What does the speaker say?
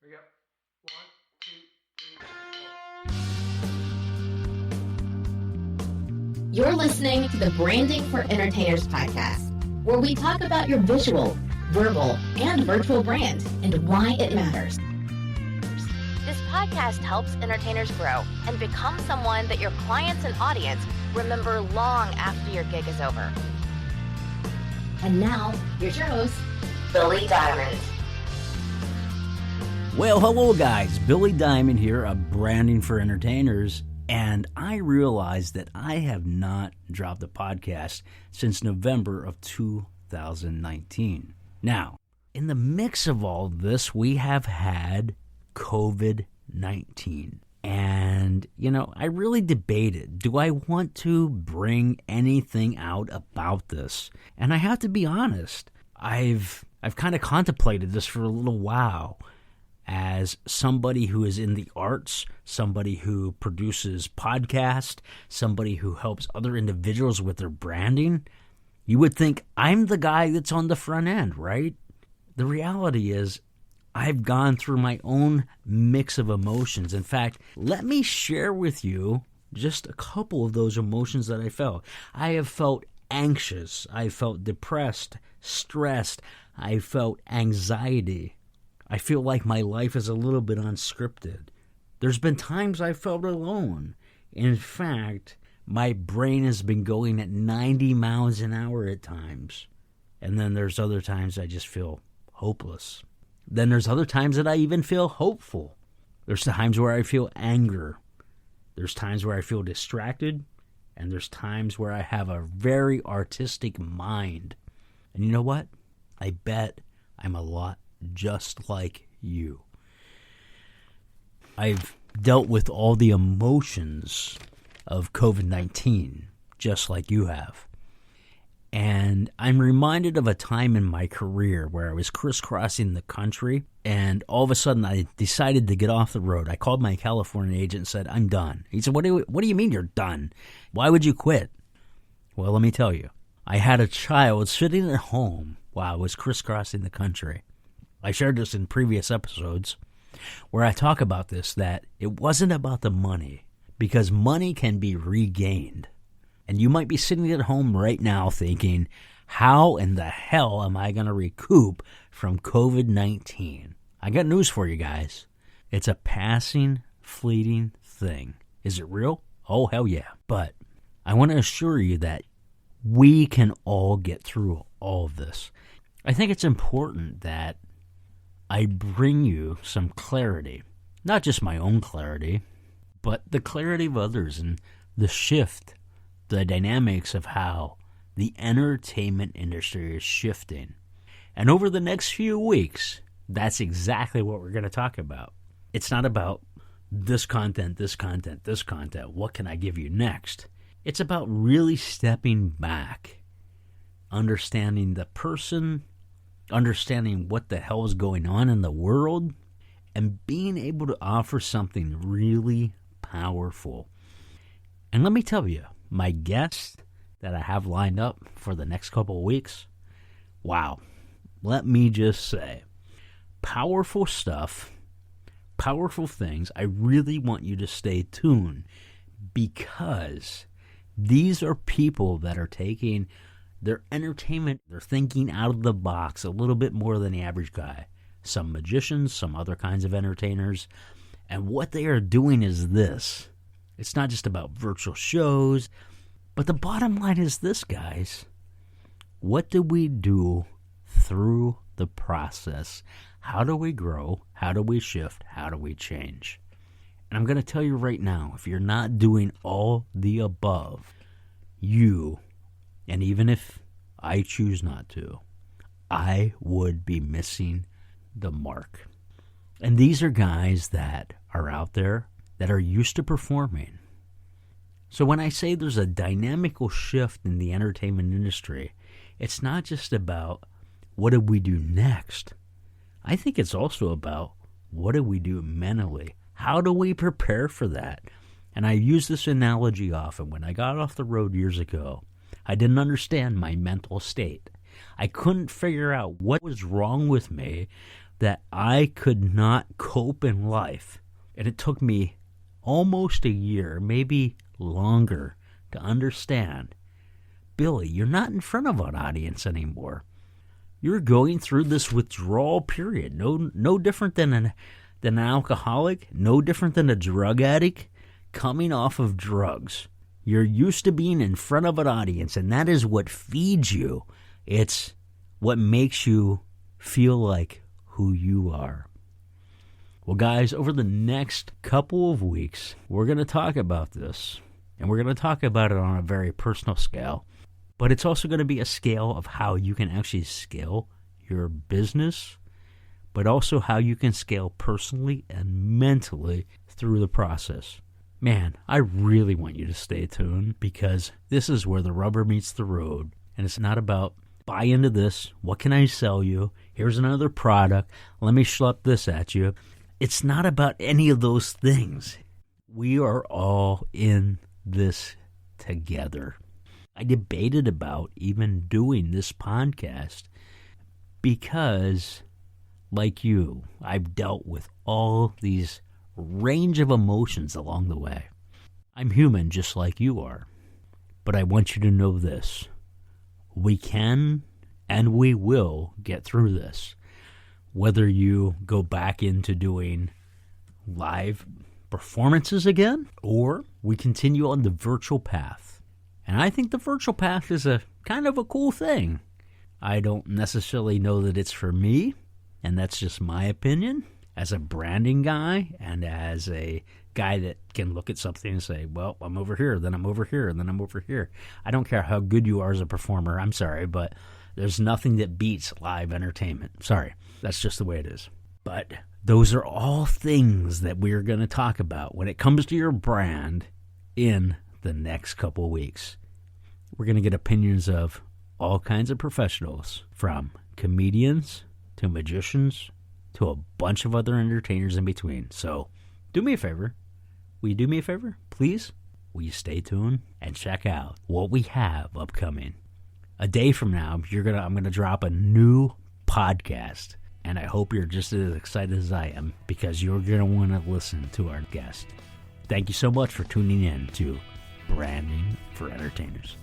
we go. 1, 2, 3, 4. You're listening to the Branding for Entertainers podcast, where we talk about your visual, verbal, and virtual brand and why it matters. This podcast helps entertainers grow and become someone that your clients and audience remember long after your gig is over. And now, here's your host, Billy Diamond. Well, hello guys, Billy Diamond here of Branding for Entertainers, and I realized that I have not dropped a podcast since November of 2019. Now, in the mix of all this, we have had COVID-19. And, I really debated, do I want to bring anything out about this? And I have to be honest, I've kind of contemplated this for a little while. As somebody who is in the arts, somebody who produces podcasts, somebody who helps other individuals with their branding, you would think I'm the guy that's on the front end, right? The reality is I've gone through my own mix of emotions. In fact, let me share with you just a couple of those emotions that I felt. I have felt anxious. I felt depressed, stressed. I felt anxiety. I feel like my life is a little bit unscripted. There's been times I felt alone. In fact, my brain has been going at 90 miles an hour at times. And then there's other times I just feel hopeless. Then there's other times that I even feel hopeful. There's times where I feel anger. There's times where I feel distracted. And there's times where I have a very artistic mind. And you know what? I bet I'm a lot just like you. I've dealt with all the emotions of COVID-19, just like you have. And I'm reminded of a time in my career where I was crisscrossing the country, and all of a sudden I decided to get off the road. I called my California agent and said, I'm done. He said, what do you mean you're done? Why would you quit? Well, let me tell you. I had a child sitting at home while I was crisscrossing the country. I shared this in previous episodes where I talk about this, that it wasn't about the money, because money can be regained. And you might be sitting at home right now thinking, how in the hell am I going to recoup from COVID-19? I got news for you guys. It's a passing, fleeting thing. Is it real? Oh, hell yeah. But I want to assure you that we can all get through all of this. I think it's important that I bring you some clarity, not just my own clarity, but the clarity of others and the shift, the dynamics of how the entertainment industry is shifting. And over the next few weeks, that's exactly what we're going to talk about. It's not about this content, this content, this content. What can I give you next? It's about really stepping back, understanding the person, understanding what the hell is going on in the world, and being able to offer something really powerful. And let me tell you, my guest that I have lined up for the next couple of weeks, wow, let me just say, powerful stuff, powerful things. I really want you to stay tuned, because these are people that are taking their entertainment, they're thinking out of the box a little bit more than the average guy. Some magicians, some other kinds of entertainers. And what they are doing is this. It's not just about virtual shows, but the bottom line is this, guys. What do we do through the process? How do we grow? How do we shift? How do we change? And I'm going to tell you right now, if you're not doing all the above, and even if I choose not to, I would be missing the mark. And these are guys that are out there that are used to performing. So when I say there's a dynamical shift in the entertainment industry, it's not just about what do we do next. I think it's also about what do we do mentally. How do we prepare for that? And I use this analogy often. When I got off the road years ago, I didn't understand my mental state. I couldn't figure out what was wrong with me, that I could not cope in life. And it took me almost a year, maybe longer, to understand, Billy, you're not in front of an audience anymore. You're going through this withdrawal period. No different than an alcoholic, no different than a drug addict coming off of drugs. You're used to being in front of an audience, and that is what feeds you. It's what makes you feel like who you are. Well, guys, over the next couple of weeks, we're going to talk about this, and we're going to talk about it on a very personal scale, but it's also going to be a scale of how you can actually scale your business, but also how you can scale personally and mentally through the process. Man, I really want you to stay tuned, because this is where the rubber meets the road, and it's not about buy into this, what can I sell you, here's another product, let me schlep this at you. It's not about any of those things. We are all in this together. I debated about even doing this podcast because, like you, I've dealt with all these range of emotions along the way. I'm human just like you are. But I want you to know this. We can and we will get through this. Whether you go back into doing live performances again, or we continue on the virtual path. And I think the virtual path is a kind of a cool thing. I don't necessarily know that it's for me, and that's just my opinion. As a branding guy and as a guy that can look at something and say, well, I'm over here, then I'm over here, and then I'm over here. I don't care how good you are as a performer. I'm sorry, but there's nothing that beats live entertainment. Sorry, that's just the way it is. But those are all things that we're going to talk about when it comes to your brand in the next couple of weeks. We're going to get opinions of all kinds of professionals, from comedians to magicians to a bunch of other entertainers in between. So do me a favor. Will you do me a favor? Please? Will you stay tuned and check out what we have upcoming? A day from now, I'm going to drop a new podcast, and I hope you're just as excited as I am, because you're going to want to listen to our guest. Thank you so much for tuning in to Branding for Entertainers.